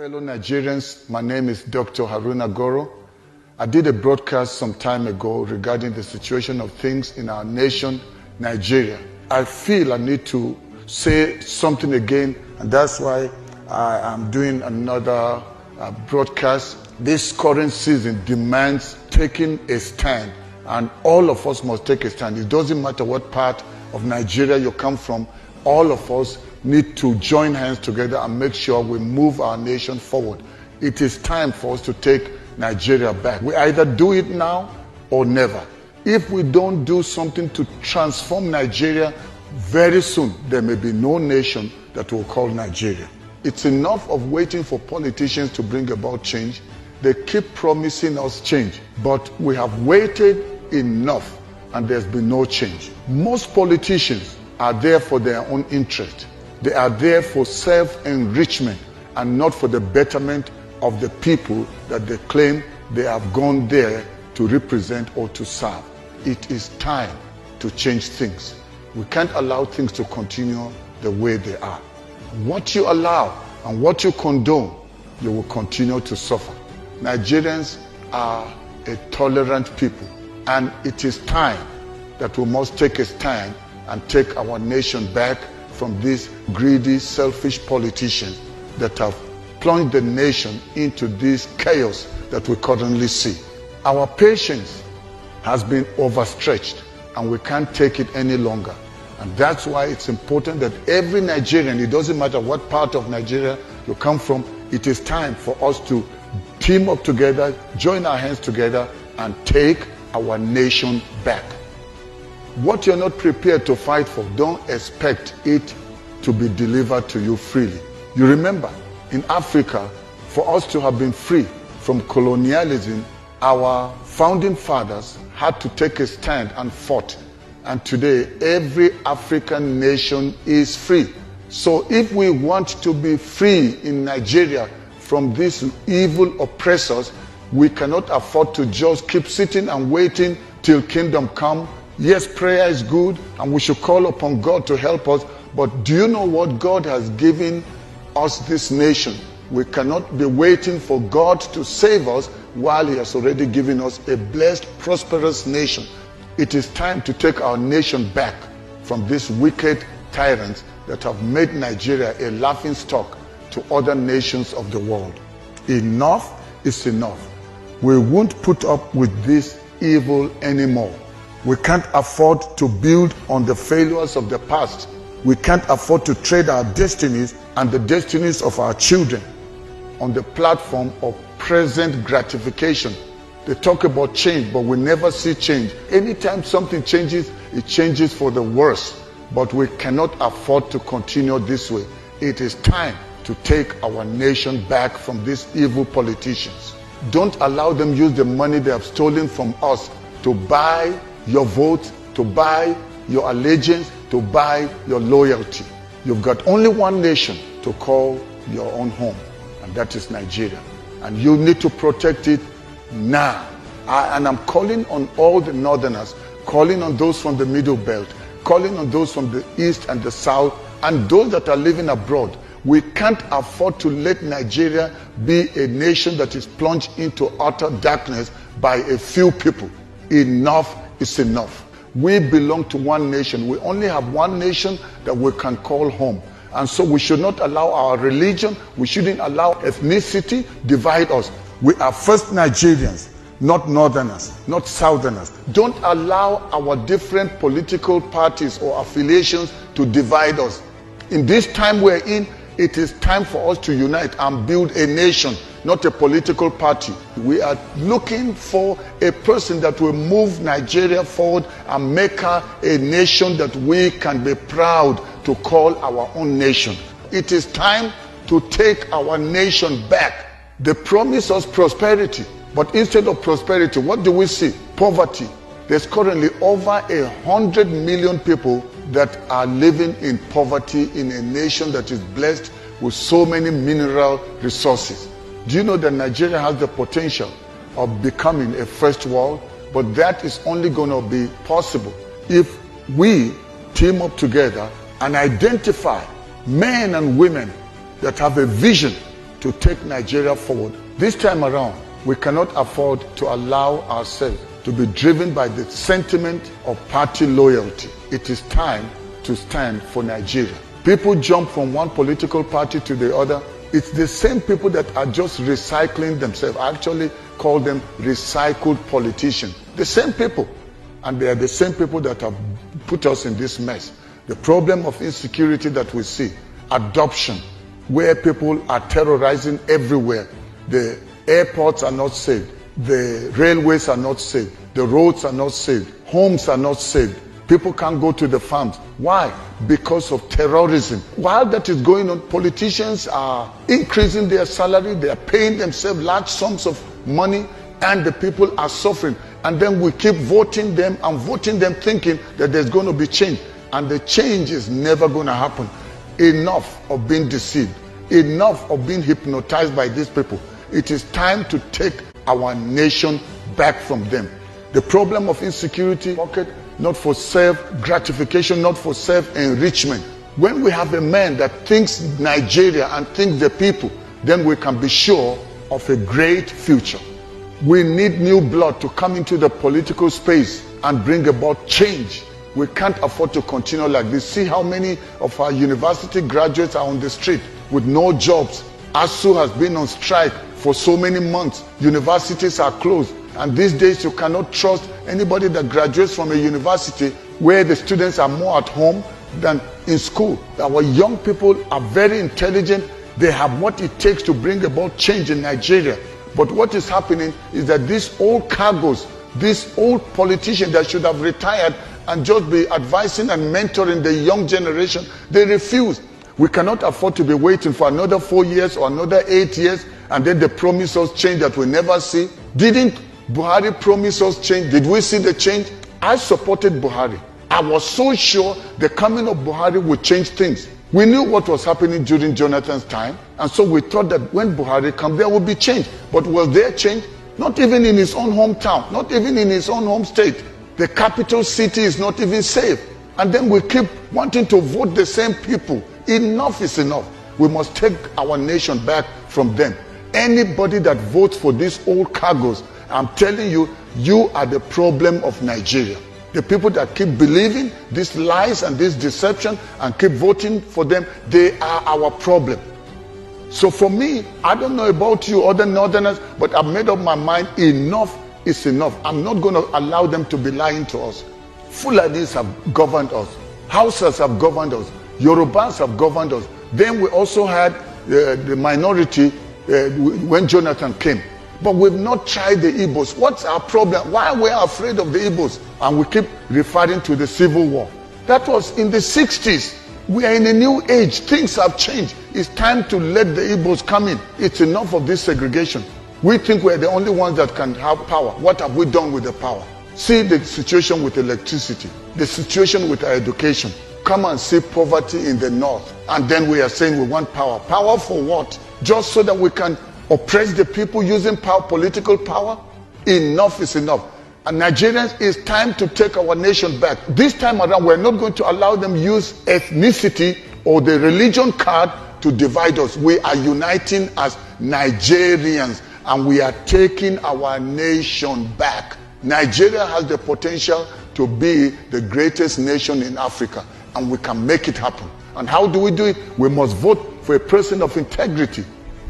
Fellow Nigerians, my name is Dr. Haruna Goro. I did a broadcast some time ago regarding the situation of things in our nation, Nigeria. I feel I need to say something again, and that's why I am doing another broadcast. This current season demands taking a stand, and all of us must take a stand. It doesn't matter what part of Nigeria you come from, all of us need to join hands together and make sure we move our nation forward. It is time for us to take Nigeria back. We either do it now or never. If we don't do something to transform Nigeria, very soon there may be no nation that will call Nigeria. It's enough of waiting for politicians to bring about change. They keep promising us change, but we have waited enough and there's been no change. Most politicians are there for their own interest. They are there for self-enrichment and not for the betterment of the people that they claim they have gone there to represent or to serve. It is time to change things. We can't allow things to continue the way they are. What you allow and what you condone, you will continue to suffer. Nigerians are a tolerant people, and it is time that we must take a stand and take our nation back from these greedy, selfish politicians that have plunged the nation into this chaos that we currently see. Our patience has been overstretched and we can't take it any longer. And that's why it's important that every Nigerian, it doesn't matter what part of Nigeria you come from, it is time for us to team up together, join our hands together and take our nation back. What you're not prepared to fight for, don't expect it to be delivered to you freely. You remember, in Africa, for us to have been free from colonialism, our founding fathers had to take a stand and fought. And today, every African nation is free. So if we want to be free in Nigeria from these evil oppressors, we cannot afford to just keep sitting and waiting till kingdom come. Yes, prayer is good and we should call upon God to help us, but do you know what God has given us this nation? We cannot be waiting for God to save us while He has already given us a blessed, prosperous nation. It is time to take our nation back from these wicked tyrants that have made Nigeria a laughingstock to other nations of the world. Enough is enough. We won't put up with this evil anymore. We can't afford to build on the failures of the past. We can't afford to trade our destinies and the destinies of our children on the platform of present gratification. They talk about change, but we never see change. Anytime something changes, it changes for the worse. But we cannot afford to continue this way. It is time to take our nation back from these evil politicians. Don't allow them use the money they have stolen from us to buy your vote, to buy your allegiance, to buy your loyalty. You've got only one nation to call your own home, and that is Nigeria. And you need to protect it now. And I'm calling on all the northerners, calling on those from the middle belt, calling on those from the east and the south, and those that are living abroad. We can't afford to let Nigeria be a nation that is plunged into utter darkness by a few people. Enough is enough. We belong to one nation. We only have one nation that we can call home. And so we should not allow our religion, we shouldn't allow ethnicity divide us. We are first Nigerians, not northerners, not southerners. Don't allow our different political parties or affiliations to divide us. In this time we're in, it is time for us to unite and build a nation, not a political party. We are looking for a person that will move Nigeria forward and make her a nation that we can be proud to call our own nation. It is time to take our nation back. They promise us prosperity, but instead of prosperity, what do we see? Poverty. There's currently over 100 million people that are living in poverty in a nation that is blessed with so many mineral resources. Do you know that Nigeria has the potential of becoming a first world? But that is only going to be possible if we team up together and identify men and women that have a vision to take Nigeria forward. This time around, we cannot afford to allow ourselves to be driven by the sentiment of party loyalty. It is time to stand for Nigeria. People jump from one political party to the other. It's the same people that are just recycling themselves. I actually call them recycled politicians. The same people. And they are the same people that have put us in this mess. The problem of insecurity that we see, adoption, where people are terrorizing everywhere. The airports are not safe. The railways are not safe. The roads are not safe. Homes are not safe. People can't go to the farms. Why? Because of terrorism. While that is going on, politicians are increasing their salary. They are paying themselves large sums of money, and the people are suffering. And then we keep voting them and voting them thinking that there's going to be change. And the change is never going to happen. Enough of being deceived. Enough of being hypnotized by these people. It is time to take our nation back from them. The problem of insecurity, pocket, not for self-gratification, not for self-enrichment. When we have a man that thinks Nigeria and thinks the people, then we can be sure of a great future. We need new blood to come into the political space and bring about change. We can't afford to continue like this. See how many of our university graduates are on the street with no jobs. ASU has been on strike for so many months. Universities are closed. And these days you cannot trust anybody that graduates from a university where the students are more at home than in school. Our young people are very intelligent. They have what it takes to bring about change in Nigeria. But what is happening is that these old cargoes, these old politicians that should have retired and just be advising and mentoring the young generation, they refuse. We cannot afford to be waiting for another 4 years or another 8 years and then they promise us change that we never see. Didn't Buhari promised us change? Did we see the change? I supported Buhari. I was so sure the coming of Buhari would change things. We knew what was happening during Jonathan's time, and so we thought that when Buhari comes, there would be change. But was there change? Not even in his own hometown, not even in his own home state. The capital city is not even safe. And then we keep wanting to vote the same people. Enough is enough. We must take our nation back from them. Anybody that votes for these old cargoes, I'm telling you, you are the problem of Nigeria. The people that keep believing these lies and this deception and keep voting for them, they are our problem. So for me, I don't know about you other northerners, but I've made up my mind, enough is enough. I'm not going to allow them to be lying to us. Fulanis have governed us. Hausas have governed us. Yorubas have governed us. Then we also had the minority when Jonathan came. But we've not tried the Igbos. What's our problem? Why are we afraid of the Igbos? And we keep referring to the Civil War. That was in the 60s. We are in a new age. Things have changed. It's time to let the Igbos come in. It's enough of this segregation. We think we're the only ones that can have power. What have we done with the power? See the situation with electricity, the situation with our education. Come and see poverty in the north. And then we are saying we want power. Power for what? Just so that we can oppress the people using power, political power? Enough is enough. And Nigerians, it's time to take our nation back. This time around, we're not going to allow them use ethnicity or the religion card to divide us. We are uniting as Nigerians and we are taking our nation back. Nigeria has the potential to be the greatest nation in Africa, and we can make it happen. And how do we do it? We must vote for a person of integrity.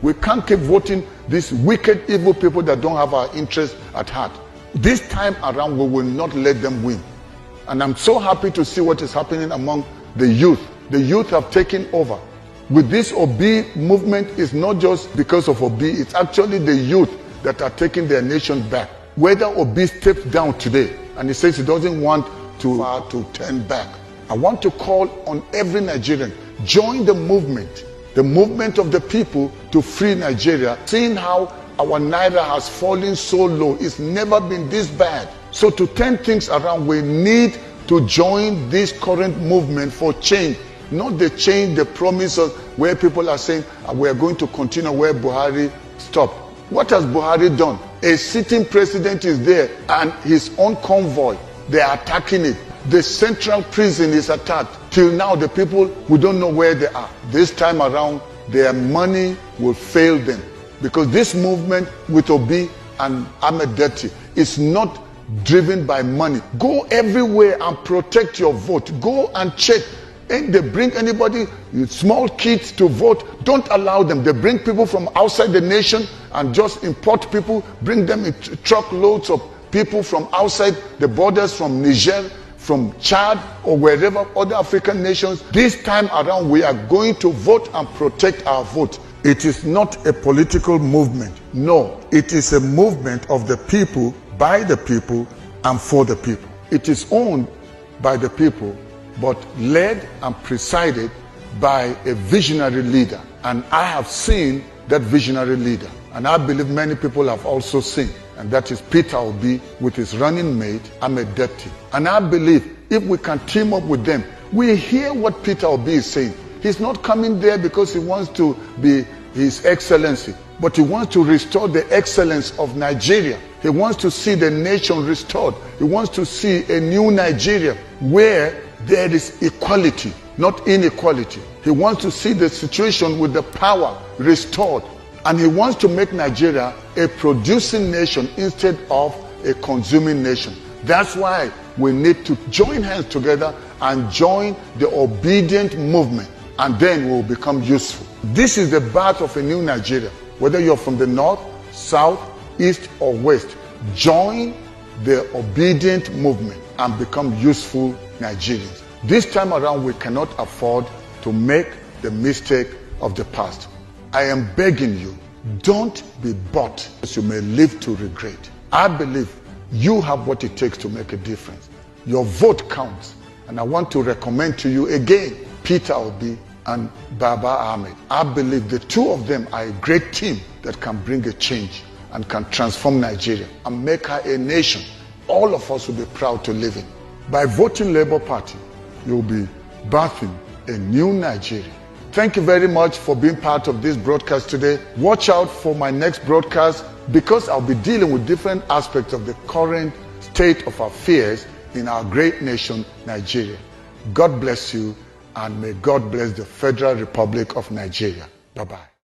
We can't keep voting these wicked, evil people that don't have our interests at heart. This time around, we will not let them win. And I'm so happy to see what is happening among the youth. The youth have taken over. With this Obi movement, it's not just because of Obi, it's actually the youth that are taking their nation back. Whether Obi steps down today and he says he doesn't want to turn back, I want to call on every Nigerian, join the movement of the people to free Nigeria. Seeing how our naira has fallen so low, it's never been this bad. So to turn things around, we need to join this current movement for change. Not the change, the promises where people are saying we are going to continue where Buhari stopped. What has Buhari done? A sitting president is there and his own convoy, they are attacking it. The central prison is attacked. Till now, the people, we don't know where they are. This time around, their money will fail them. Because this movement with Obi and Amedeti is not driven by money. Go everywhere and protect your vote. Go and check. And they bring anybody, small kids to vote, don't allow them. They bring people from outside the nation and just import people, bring them in truckloads of people from outside the borders, from Niger, from Chad, or wherever other African nations. This time around, we are going to vote and protect our vote. It is not a political movement. No, it is a movement of the people, by the people, and for the people. It is owned by the people, but led and presided by a visionary leader. And I have seen that visionary leader. And I believe many people have also seen. And that is Peter Obi with his running mate, Amedeti. And I believe if we can team up with them, we hear what Peter Obi is saying. He's not coming there because he wants to be His Excellency, but he wants to restore the excellence of Nigeria. He wants to see the nation restored. He wants to see a new Nigeria where there is equality, not inequality. He wants to see the situation with the power restored. And he wants to make Nigeria a producing nation instead of a consuming nation. That's why we need to join hands together and join the obedient movement, and then we'll become useful. This is the birth of a new Nigeria. Whether you're from the north, south, east, or west, join the obedient movement and become useful Nigerians. This time around, we cannot afford to make the mistake of the past. I am begging you, don't be bought, as you may live to regret. I believe you have what it takes to make a difference. Your vote counts. And I want to recommend to you again, Peter Obi and Baba Ahmed. I believe the two of them are a great team that can bring a change and can transform Nigeria and make her a nation all of us will be proud to live in. By voting Labour Party, you'll be birthing a new Nigeria. Thank you very much for being part of this broadcast today. Watch out for my next broadcast because I'll be dealing with different aspects of the current state of affairs in our great nation, Nigeria. God bless you, and may God bless the Federal Republic of Nigeria. Bye-bye.